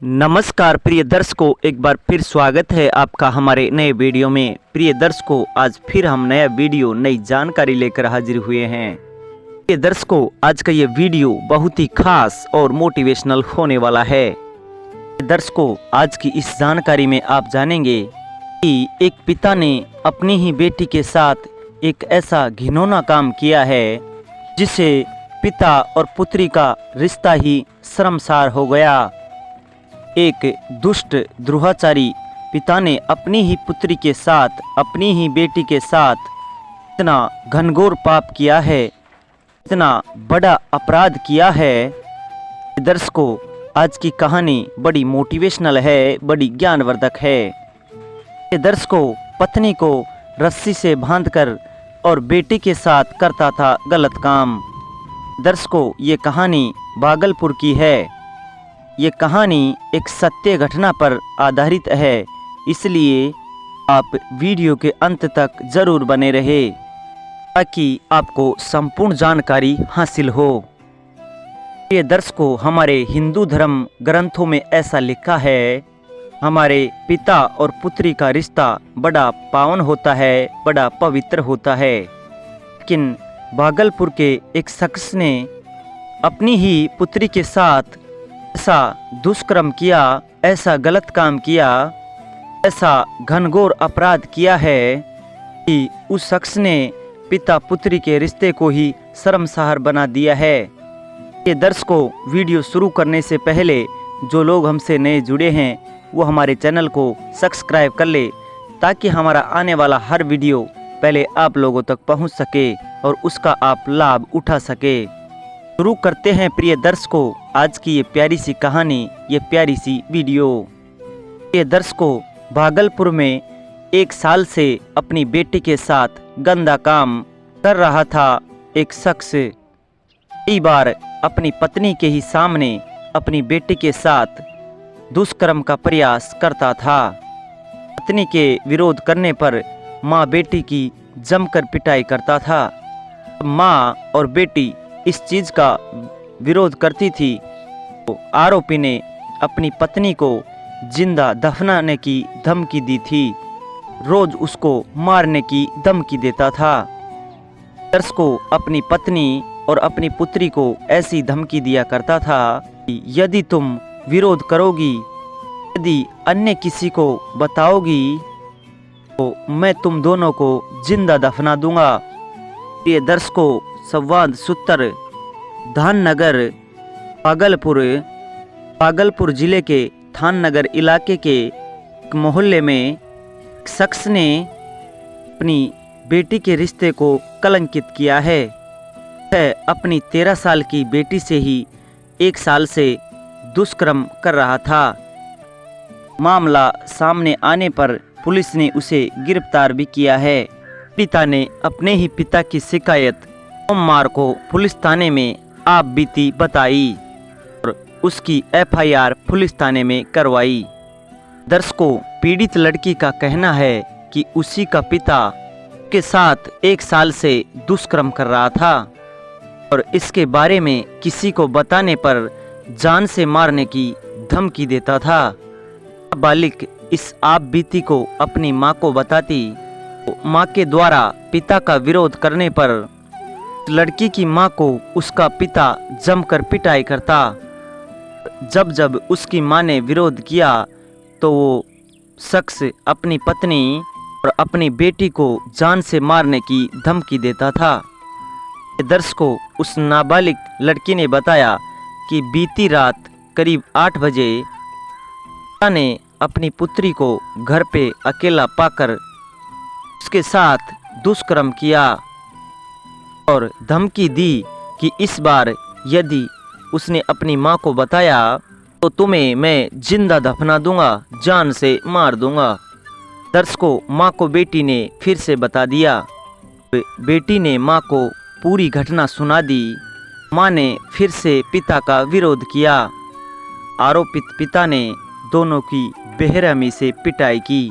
नमस्कार प्रिय दर्शकों, एक बार फिर स्वागत है आपका हमारे नए वीडियो में। प्रिय दर्शकों, आज फिर हम नया वीडियो नई जानकारी लेकर हाजिर हुए हैं। प्रिय दर्शकों, आज का ये वीडियो बहुत ही खास और मोटिवेशनल होने वाला है। दर्शकों, आज की इस जानकारी में आप जानेंगे कि एक पिता ने अपनी ही बेटी के साथ एक ऐसा घिनौना काम किया है जिससे पिता और पुत्री का रिश्ता ही शर्मसार हो गया। एक दुष्ट द्रोहाचारी पिता ने अपनी ही पुत्री के साथ, अपनी ही बेटी के साथ इतना घनघोर पाप किया है, इतना बड़ा अपराध किया है। दर्शकों, आज की कहानी बड़ी मोटिवेशनल है, बड़ी ज्ञानवर्धक है। दर्शकों, पत्नी को रस्सी से बांधकर और बेटी के साथ करता था गलत काम। दर्शकों, ये कहानी भागलपुर की है। ये कहानी एक सत्य घटना पर आधारित है, इसलिए आप वीडियो के अंत तक जरूर बने रहे ताकि आपको संपूर्ण जानकारी हासिल हो। ये दर्शकों, हमारे हिंदू धर्म ग्रंथों में ऐसा लिखा है, हमारे पिता और पुत्री का रिश्ता बड़ा पावन होता है, बड़ा पवित्र होता है। लेकिन भागलपुर के एक शख्स ने अपनी ही पुत्री के साथ ऐसा दुष्कर्म किया, ऐसा गलत काम किया, ऐसा घनघोर अपराध किया है कि उस शख्स ने पिता पुत्री के रिश्ते को ही शर्मसार बना दिया है। ये दर्शकों, वीडियो शुरू करने से पहले जो लोग हमसे नए जुड़े हैं वो हमारे चैनल को सब्सक्राइब कर ले ताकि हमारा आने वाला हर वीडियो पहले आप लोगों तक पहुंच सके और उसका आप लाभ उठा सके। शुरू करते हैं प्रिय दर्शकों आज की ये प्यारी सी कहानी, ये प्यारी सी वीडियो। प्रिय दर्शकों, भागलपुर में 1 साल से अपनी बेटी के साथ गंदा काम कर रहा था एक शख्स। कई बार अपनी पत्नी के ही सामने अपनी बेटी के साथ दुष्कर्म का प्रयास करता था। पत्नी के विरोध करने पर माँ बेटी की जमकर पिटाई करता था। माँ और बेटी इस चीज़ का विरोध करती थी तो आरोपी ने अपनी पत्नी को जिंदा दफनाने की धमकी दी थी, रोज उसको मारने की धमकी देता था। दर्शकों, अपनी पत्नी और अपनी पुत्री को ऐसी धमकी दिया करता था कि यदि तुम विरोध करोगी, यदि अन्य किसी को बताओगी तो मैं तुम दोनों को जिंदा दफना दूंगा। प्रिय दर्शकों, संवाद सूत्र धाननगर भागलपुर जिले के थाननगर इलाके के एक मोहल्ले में एक शख्स ने अपनी बेटी के रिश्ते को कलंकित किया है। वह अपनी 13 साल की बेटी से ही 1 साल से दुष्कर्म कर रहा था। मामला सामने आने पर पुलिस ने उसे गिरफ्तार भी किया है। पिता ने अपने ही पिता की शिकायत सोमवार को पुलिस थाने में आप बीती बताई और उसकी FIR पुलिस थाने में करवाई। दर्शकों, पीड़ित लड़की का कहना है कि उसी का पिता के साथ 1 साल से दुष्कर्म कर रहा था और इसके बारे में किसी को बताने पर जान से मारने की धमकी देता था। बालिक इस आप बीती को अपनी मां को बताती तो मां के द्वारा पिता का विरोध करने पर लड़की की मां को उसका पिता जमकर पिटाई करता। जब उसकी मां ने विरोध किया तो वो शख्स अपनी पत्नी और अपनी बेटी को जान से मारने की धमकी देता था। दर्शकों, उस नाबालिग लड़की ने बताया कि बीती रात करीब 8 बजे पिता ने अपनी पुत्री को घर पे अकेला पाकर उसके साथ दुष्कर्म किया और धमकी दी कि इस बार यदि उसने अपनी मां को बताया तो तुम्हें मैं जिंदा दफना दूंगा, जान से मार दूंगा। दर्शकों, मां को बेटी ने फिर से बता दिया। बेटी ने मां को पूरी घटना सुना दी। मां ने फिर से पिता का विरोध किया। आरोपित पिता ने दोनों की बेरहमी से पिटाई की।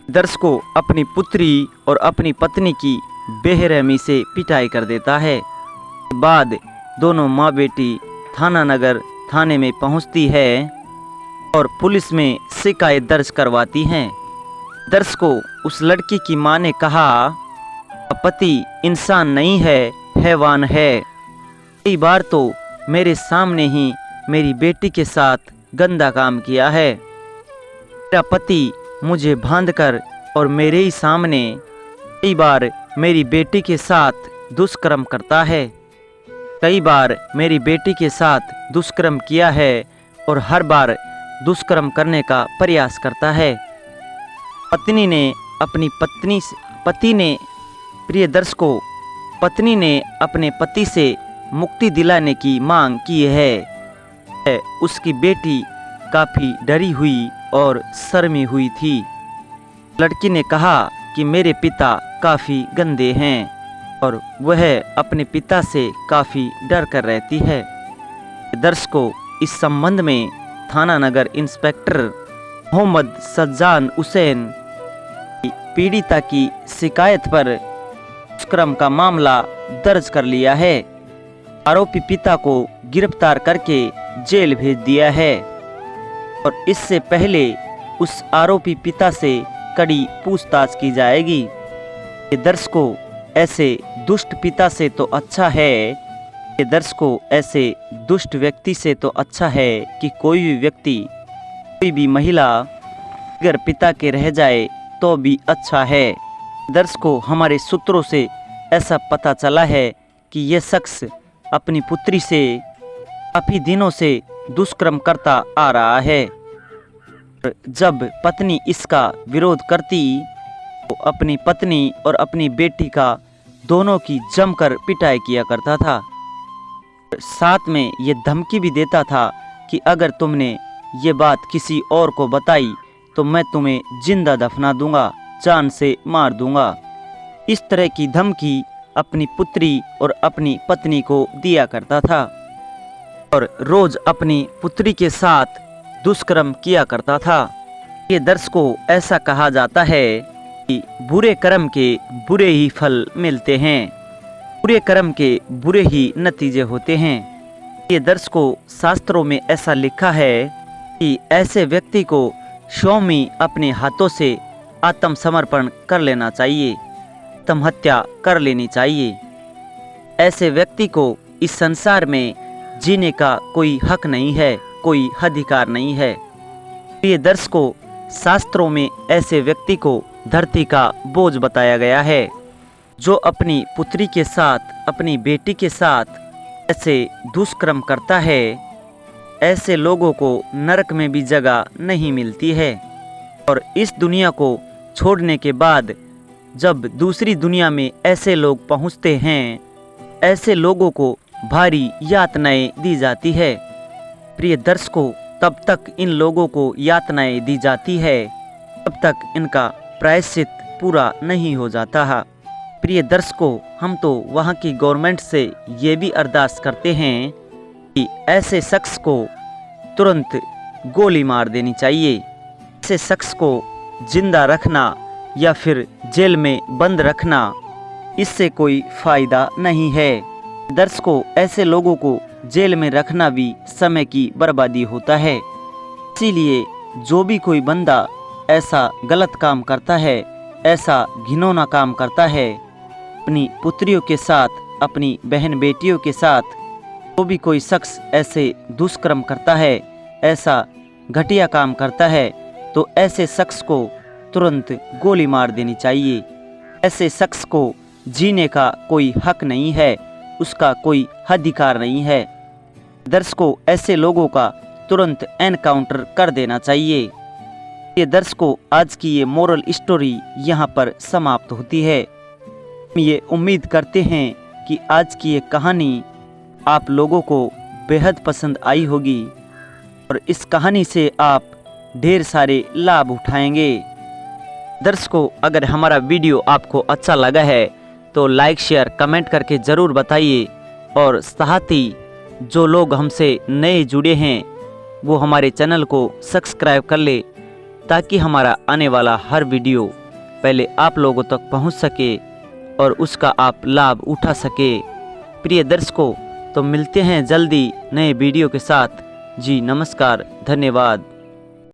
दर्शकों, अपनी पुत्री और अपनी पत्नी की बेरहमी से पिटाई कर देता है। बाद दोनों माँ बेटी थानानगर थाने में पहुंचती है और पुलिस में शिकायत दर्ज करवाती हैं। दर्श को उस लड़की की मां ने कहा, पति इंसान नहीं है, हैवान है। कई बार तो मेरे सामने ही मेरी बेटी के साथ गंदा काम किया है। मेरा पति मुझे बांधकर और मेरे ही सामने कई बार मेरी बेटी के साथ दुष्कर्म करता है। कई बार मेरी बेटी के साथ दुष्कर्म किया है और हर बार दुष्कर्म करने का प्रयास करता है। पत्नी ने अपने पति से मुक्ति दिलाने की मांग की है। उसकी बेटी काफ़ी डरी हुई और शर्मी हुई थी। लड़की ने कहा कि मेरे पिता काफ़ी गंदे हैं और वह अपने पिता से काफ़ी डर कर रहती है। दर्श को इस संबंध में थाना नगर इंस्पेक्टर मोहम्मद सज्जान हुसैन पीड़िता की शिकायत पर दुष्कर्म का मामला दर्ज कर लिया है। आरोपी पिता को गिरफ्तार करके जेल भेज दिया है और इससे पहले उस आरोपी पिता से कड़ी पूछताछ की जाएगी। दर्श को ऐसे दुष्ट पिता से तो अच्छा है, दर्श को ऐसे दुष्ट व्यक्ति से तो अच्छा है कि कोई भी महिला अगर पिता के रह जाए तो भी अच्छा है। दर्श को हमारे सूत्रों से ऐसा पता चला है कि यह शख्स अपनी पुत्री से काफ़ी दिनों से दुष्कर्म करता आ रहा है। जब पत्नी इसका विरोध करती तो अपनी पत्नी और अपनी बेटी का दोनों की जमकर पिटाई किया करता था। साथ में ये धमकी भी देता था कि अगर तुमने ये बात किसी और को बताई तो मैं तुम्हें जिंदा दफना दूंगा, जान से मार दूंगा। इस तरह की धमकी अपनी पुत्री और अपनी पत्नी को दिया करता था और रोज अपनी पुत्री के साथ दुष्कर्म किया करता था। ये दर्श को ऐसा कहा जाता है कि बुरे कर्म के बुरे ही फल मिलते हैं, बुरे कर्म के बुरे ही नतीजे होते हैं। ये दर्श को शास्त्रों में ऐसा लिखा है कि ऐसे व्यक्ति को स्वामी अपने हाथों से आत्मसमर्पण कर लेना चाहिए, आत्महत्या कर लेनी चाहिए। ऐसे व्यक्ति को इस संसार में जीने का कोई हक नहीं है, कोई अधिकार नहीं है। ये दर्श को शास्त्रों में ऐसे व्यक्ति को धरती का बोझ बताया गया है। जो अपनी पुत्री के साथ, अपनी बेटी के साथ ऐसे दुष्कर्म करता है, ऐसे लोगों को नरक में भी जगह नहीं मिलती है और इस दुनिया को छोड़ने के बाद जब दूसरी दुनिया में ऐसे लोग पहुंचते हैं, ऐसे लोगों को भारी यातनाएं दी जाती है। प्रिय दर्शकों, तब तक इन लोगों को यातनाएं दी जाती है तब तक इनका प्रायश्चित पूरा नहीं हो जाता है। प्रिय दर्शकों, हम तो वहाँ की गवर्नमेंट से ये भी अरदास करते हैं कि ऐसे शख्स को तुरंत गोली मार देनी चाहिए। ऐसे शख्स को जिंदा रखना या फिर जेल में बंद रखना, इससे कोई फ़ायदा नहीं है। दर्शकों, ऐसे लोगों को जेल में रखना भी समय की बर्बादी होता है। इसीलिए जो भी कोई बंदा ऐसा गलत काम करता है, ऐसा घिनौना काम करता है, अपनी पुत्रियों के साथ, अपनी बहन बेटियों के साथ, जो भी कोई शख्स ऐसे दुष्कर्म करता है, ऐसा घटिया काम करता है, तो ऐसे शख्स को तुरंत गोली मार देनी चाहिए। ऐसे शख्स को जीने का कोई हक नहीं है, उसका कोई अधिकार नहीं है। दर्शकों, ऐसे लोगों का तुरंत एनकाउंटर कर देना चाहिए। ये दर्शकों, आज की ये मोरल स्टोरी यहाँ पर समाप्त होती है। हम ये उम्मीद करते हैं कि आज की ये कहानी आप लोगों को बेहद पसंद आई होगी और इस कहानी से आप ढेर सारे लाभ उठाएंगे। दर्शकों, अगर हमारा वीडियो आपको अच्छा लगा है तो लाइक, शेयर, कमेंट करके ज़रूर बताइए और साथ ही जो लोग हमसे नए जुड़े हैं वो हमारे चैनल को सब्सक्राइब कर ले ताकि हमारा आने वाला हर वीडियो पहले आप लोगों तक पहुंच सके और उसका आप लाभ उठा सके। प्रिय दर्शकों, तो मिलते हैं जल्दी नए वीडियो के साथ। जी नमस्कार, धन्यवाद।